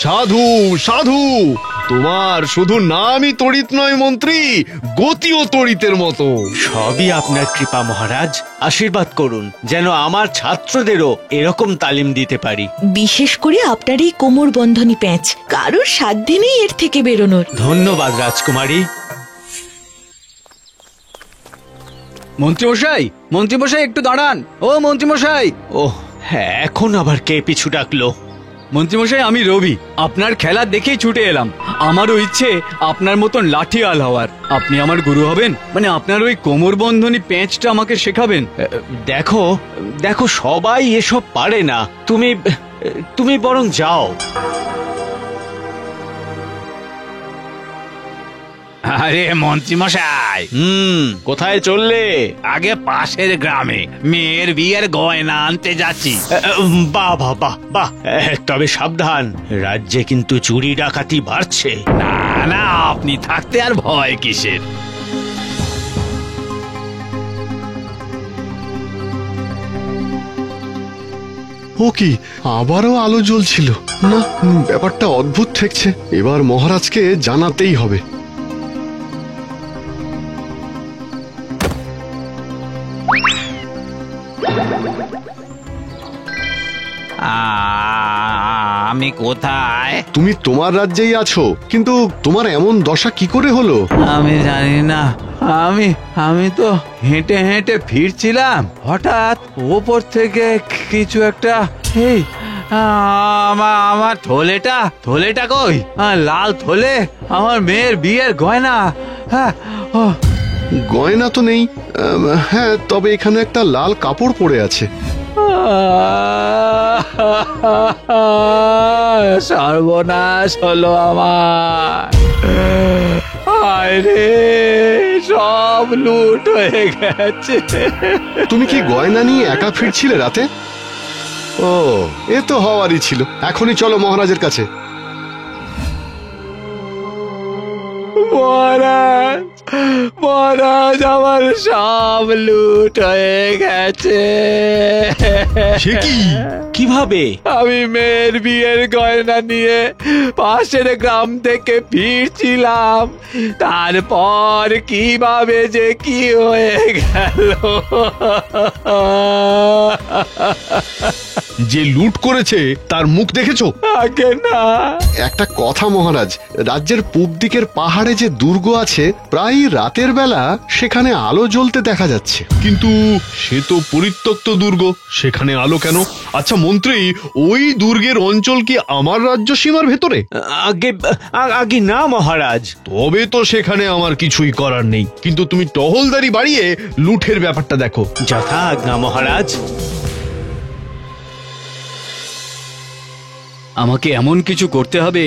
সাধু সাধু, তোমার শুধু নামই তড়িৎ নয় মন্ত্রী, গতিও তড়িতের মতো। সবই আপনার কৃপা মহারাজ। আশীর্বাদ করুন যেন আমার ছাত্রদেরও এরকম তালিম দিতে পারি। বিশেষ করে আপনার এই কোমর বন্ধনী প্যাঁচ, কারোর সাধ্যে নেই এর থেকে বেরোনোর। ধন্যবাদ রাজকুমারী। মন্ত্রীমশাই, মন্ত্রীমশাই একটু দাঁড়ান। ও মন্ত্রীমশাই। ও হ্যাঁ, এখন আবার কে পিছু ডাকলো? মন্ত্রীমশাই, আমি রবি। আপনার খেলা দেখেই ছুটে এলাম। আমারও ইচ্ছে আপনার মতন লাঠিয়াল হওয়ার। আপনি আমার গুরু হবেন, মানে আপনার ওই কোমর বন্ধনী পেঁচটা আমাকে শেখাবেন। দেখো দেখো, সবাই এসব পারে না। তুমি বরং যাও। আরে মন্ত্রীমশাই, কোথায় চললে? আগে পাশের গ্রামে মেয়ের বিয়ের গয়না আনতে যাচ্ছি। বাহ বাহ বাহ বাহ, তবে সাবধান, রাজ্যে কিন্তু চুরি ডাকাতি বাড়ছে। না না, আপনি থাকতে আর ভয় কিসের। ও কি, আবারও আলো জ্বলছিল? না, ব্যাপারটা অদ্ভুত ঠেকছে। এবার মহারাজকে জানাতেই হবে। আমি কোথায়? তুমি তোমার রাজ্যেই আছো, কিন্তু তোমার এমন দশা কি করে হলো? আমি জানি না। আমি তো হেঁটে হেঁটে ফিরছিলাম, হঠাৎ ওপর থেকে কিছু একটা, এই আমার থলেটা কই? লাল থলে, আমার মেয়ের বিয়ের গয়না। হ্যাঁ, গয়না তো নেই। হ্যাঁ, তবে এখানে একটা লাল কাপড় পড়ে আছে। সর্বনাশ হলো আমার। আরে, সব লুট হয়ে গেছে। তুমি কি গয়না নিয়ে একা ফিরছিলে রাতে? ও, এ তো হওয়ারই ছিল। এখনই চলো মহারাজের কাছে। মহারাজ, আমার সব লুট হয়ে গেছে। সে কি? কিভাবে? আমি মেয়ের বিয়ের গয়না নিয়ে পাশের গ্রাম থেকে ফিরছিলাম, তারপর কিভাবে যে কি হয়ে গেল। যে লুট করেছে তার মুখ দেখেছো? আগে না। একটা কথা মহারাজ, রাজ্যের পূব দিকের পাহাড়ে যে দুর্গ আছে, প্রায় রাতের বেলা সেখানে আলো জ্বলতে দেখা যাচ্ছে। কিন্তু সে তো পরিত্যক্ত দুর্গ, সেখানে আলো কেন? আচ্ছা মন্ত্রী, ওই দুর্গের অঞ্চল কি আমার রাজ্য সীমার ভেতরে? আগে না মহারাজ। তবে তো সেখানে আমার কিছুই করার নেই, কিন্তু তুমি টহলদারি বাড়িয়ে লুঠের ব্যাপারটা দেখো। যথা আজ্ঞা মহারাজ। আমাকে এমন কিছু করতে হবে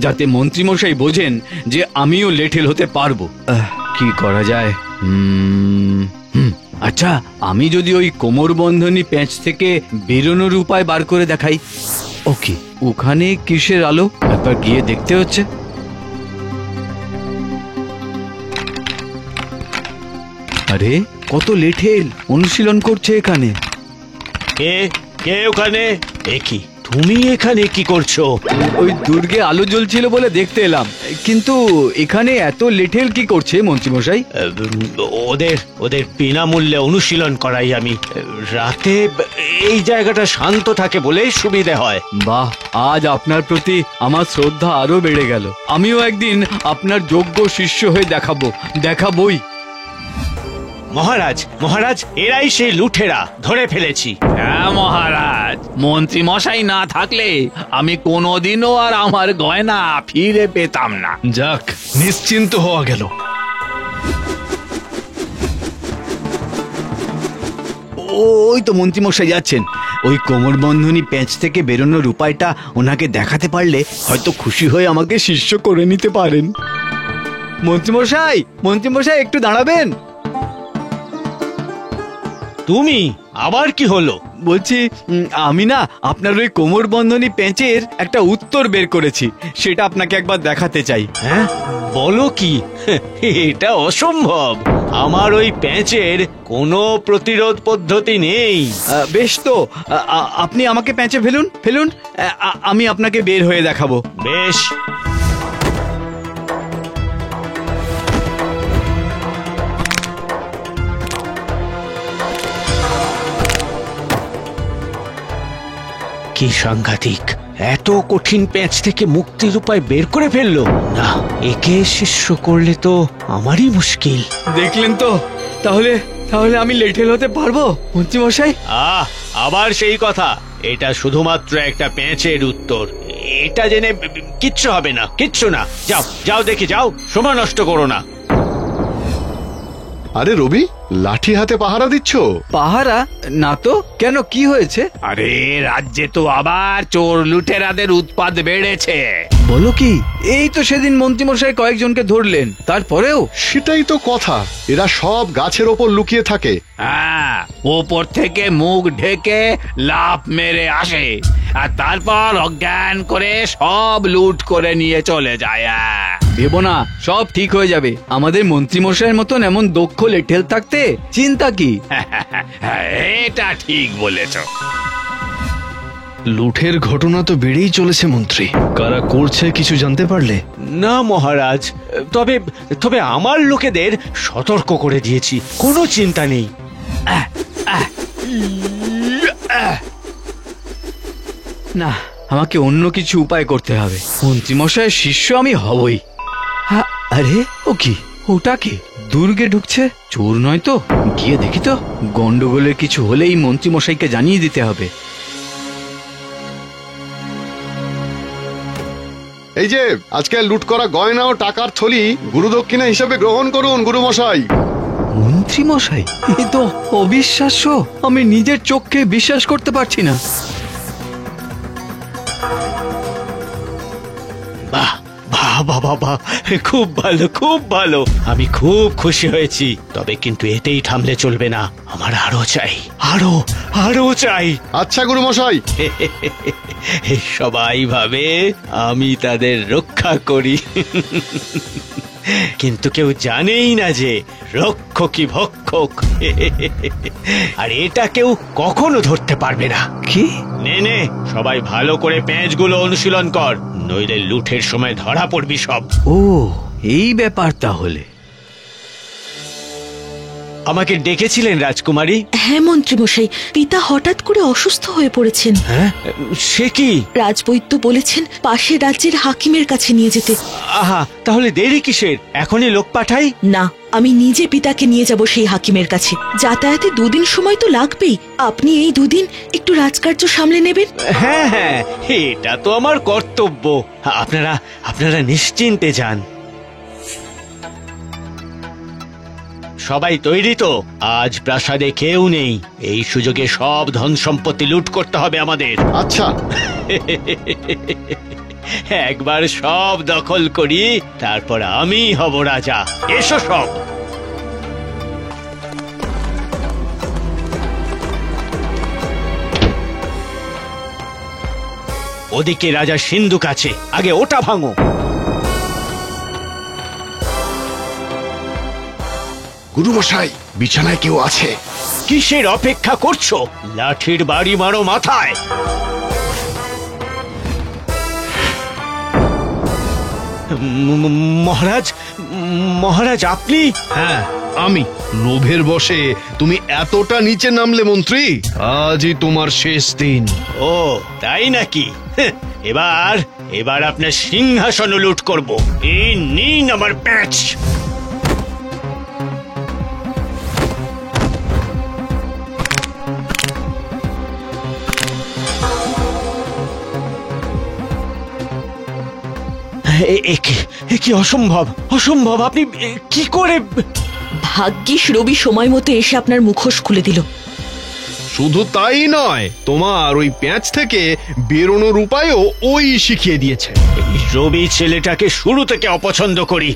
যাতে মন্ত্রীমশাই বোঝেন যে আমিও লেঠেল হতে পারবো। কি করা যায়? আচ্ছা, আমি যদি ওই কোমর বন্ধনী প্যাঁচ থেকে বেরোনোর উপায় বার করে দেখাই। ওকে, ওখানে কিসের আলো? একবার গিয়ে দেখতে হচ্ছে। আরে, কত লেঠেল অনুশীলন করছে এখানে। কে ওখানে? একই, তুমি এখানে কি করছো? ওই দুর্গে আলো জ্বলছিল বলে দেখতে এলাম, কিন্তু এখানে এত লেঠেল কি করছে মন্ত্রীমশাই? ওদের বিনামূল্যে অনুশীলন করাই আমি। রাতে এই জায়গাটা শান্ত থাকে বলেই সুবিধে হয়। বাহ, আজ আপনার প্রতি আমার শ্রদ্ধা আরো বেড়ে গেল। আমিও একদিন আপনার যোগ্য শিষ্য হয়ে দেখাবই। মহারাজ, এরাই সেই লুঠেরা, ধরে ফেলেছি। হ্যাঁ মহারাজ, মন্ত্রী মশাই না থাকলে আমি কোনোদিনও আর আমার গয়না ফিরে পেতাম না। যাক, নিশ্চিন্ত হওয়া গেল। ওই তো মন্ত্রীমশাই যাচ্ছেন। ওই কোমর বন্ধনী প্যাঁচ থেকে বেরোনোর উপায়টা ওনাকে দেখাতে পারলে হয়তো খুশি হয়ে আমাকে শিষ্য করে নিতে পারেন। মন্ত্রীমশাই একটু দাঁড়াবেন। তুমি আবার কি হলো? বলছি, আমি না আপনার ওই কোমর বন্ধনী প্যাঁচের একটা উত্তর বের করেছি, সেটা আপনাকে একবার দেখাতে চাই। হ্যাঁ, বলো কি? এটা অসম্ভব। আমার ওই প্যাঁচের কোনো প্রতিরোধ পদ্ধতি নেই। বেশ তো, আপনি আমাকে প্যাঁচে ফেলুন ফেলুন, আমি আপনাকে বের হয়ে দেখাবো। বেশ, কি সাংঘাতিক, এত কঠিন প্যাঁচ থেকে মুক্তির উপায় বের করে ফেললো। না, একে শিষ্য করলে তো আমারই মুশকিল। দেখলেন তো, তাহলে তাহলে আমি লেঠেল হতে পারবো মন্ত্রী মশাই? আবার সেই কথা, এটা শুধুমাত্র একটা প্যাঁচের উত্তর। এটা জেনে কিচ্ছু হবে না, কিচ্ছু না। যাও যাও, দেখি যাও, সময় নষ্ট করো না। আরে রবি, লাঠি হাতে পাহারা দিচ্ছ? পাহারা না তো, কেন, কি হয়েছে? আরে রাজ্যে তো আবার চোর লুটেরাদের উৎপাত বেড়েছে। বলো কি? এই তো সেদিন মন্ত্রী মশাই কয়েকজনকে ধরলেন, তারপরেও? সেটাই তো কথা, এরা সব গাছের ওপর লুকিয়ে থাকে। হ্যাঁ, ওপর থেকে মুখ ঢেকে লাফ মেরে আসে, আর তারপর অজ্ঞান করে সব লুট করে নিয়ে চলে যায়। ভেবো না, সব ঠিক হয়ে যাবে। আমাদের মন্ত্রী মশাইয়ের মতন এমন দক্ষ লেঠেল থাকতে চিন্তা কি? এটা ঠিক বলেছ। লুঠের ঘটনা তো বেড়েই চলেছে মন্ত্রী, কারা করছে কিছু জানতে পারলে? না মহারাজ, তবে তবে আমার লোকেদের সতর্ক করে দিয়েছি, কোনো চিন্তা নেই। না, আমাকে অন্য কিছু উপায় করতে হবে। মন্ত্রী মশাইয়ের শিষ্য আমি হবই। আরে ও কি, ওটা কি দুর্গে ঢুকছে? চোর নয় তো? গিয়ে দেখি তো, গন্ডগোলের কিছু হলেই মন্ত্রী মশাইকে জানিয়ে দিতে হবে। এই যে আজকে লুট করা গয়না ও টাকার থলি গুরুদক্ষিণা হিসেবে গ্রহণ করুন গুরুমশাই। মন্ত্রী মশাই, এ তো অবিশ্বাস্য, আমি নিজের চোখকে বিশ্বাস করতে পারছি না। বাহ বাহ বাহ বাহ বাহ, খুব ভালো, খুব ভালো, আমি খুব খুশি হয়েছি। তবে কিন্তু এতেই থামলে চলবে না, আমার আরো চাই, আরো আরো চাই। আচ্ছা গুরুমশাই। সবাই ভাবে আমি তাদের রক্ষা করি, কিন্তু কেউ জানেই না যে রক্ষকই ভক্ষক। আর এটা কেউ কখনো ধরতে পারবে না। কি? নে নে, সবাই ভালো করে প্যাঁচগুলো অনুশীলন কর, নইলে লুঠের সময় ধরা পড়বি সব। ও, এই ব্যাপার তাহলে। আমাকে ডেকেছিলেন রাজকুমারী? হ্যাঁ মন্ত্রী মশাই, পিতা হঠাৎ করে অসুস্থ হয়ে পড়েছেন। হ্যাঁ, সে কি? রাজবৈদ্য বলেছেন পাশের রাজ্যের হাকিমের কাছে নিয়ে যেতে। আহা, তাহলে দেরি কিসের? এখনই লোক পাঠাই? না, আমি নিজে পিতাকে নিয়ে যাব সেই হাকিমের কাছে। যাতায়াতে 2 দিন সময় তো লাগবেই। আপনি এই 2 দিন একটু রাজকার্য সামলে নেবেন। হ্যাঁ হ্যাঁ, এটা তো আমার কর্তব্য। আপনারা আপনারা নিশ্চিন্তে যান। সবাই তৈরি তো? আজ প্রাসাদে কেউ নেই, এই সুযোগে সব ধন সম্পত্তি লুট করতে হবে আমাদের। আচ্ছা। একবার সব দখল করি, তারপর আমি হব রাজা। এসো সব। ওদিকে রাজার সিন্ধুক আছে, আগে ওটা ভাঙো। গুরুমশাই, বিছানায় কেউ আছে। কিসের অপেক্ষা করছো? লাঠির বাড়ি মারো মাথায়। মহারাজ, মহারাজ আপনি? হ্যাঁ, আমি। লোভের বশে তুমি এতটা নিচে নামলে মন্ত্রী, আজই তোমার শেষ দিন। ও তাই নাকি? এবার এবার আপনার সিংহাসন লুট করব। এই নিন আমার প্যাঁচ। কি অসম্ভব, অসম্ভব! আপনি কি করে? ভাগ্যিস রবি সময় মতো এসে আপনার মুখোশ খুলে দিল। শুধু তাই নয়, তোমার ওই প্যাঁচ থেকে বেরোনোর উপায়ও ওই শিখিয়ে দিয়েছে। রবি ছেলেটাকে শুরু থেকে অপছন্দ করি।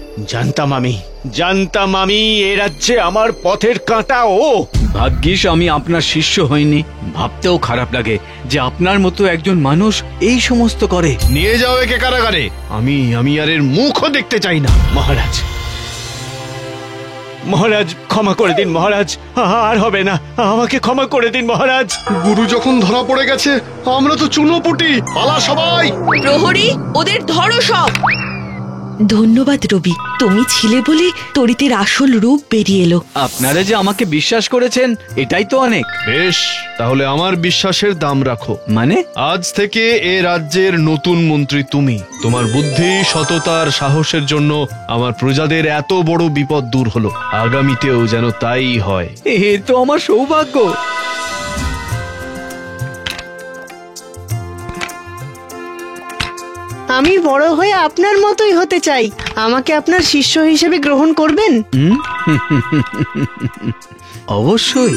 জানতাম আমি এ রাজ্যে আমার পথের কাঁটা ও। ভাগ্যিস আমি আপনার শিষ্য হইনি। ভাবতেও খারাপ লাগে যে আপনার মতো একজন মানুষ এই সমস্ত করে। নিয়ে যাও একে কারাগারে। আমি আর এর মুখও দেখতে চাই না। মহারাজ, মহারাজ ক্ষমা করে দিন মহারাজ, আর হবে না, আমাকে ক্ষমা করে দিন মহারাজ। গুরু যখন ধরা পড়ে গেছে আমরা তো চুনোপুটি, পালা সবাই। প্রহরী, ওদের ধরো সব। ধন্যবাদ রবি, তুমি ছিলে বলে তড়িতের আসল রূপ বেরিয়ে এলো। আপনারা যে আমাকে বিশ্বাস করেছেন এটাই তো অনেক। বেশ, তাহলে আমার বিশ্বাসের দাম রাখো। মানে আজ থেকে এ রাজ্যের নতুন মন্ত্রী তুমি। তোমার বুদ্ধি, সততার, সাহসের জন্য আমার প্রজাদের এত বড় বিপদ দূর হলো। আগামীতেও যেন তাই হয়। এ তো আমার সৌভাগ্য। আমি বড় হয়ে আপনার মতোই হতে চাই। আমাকে আপনার শিষ্য হিসেবে গ্রহণ করবেন? অবশ্যই।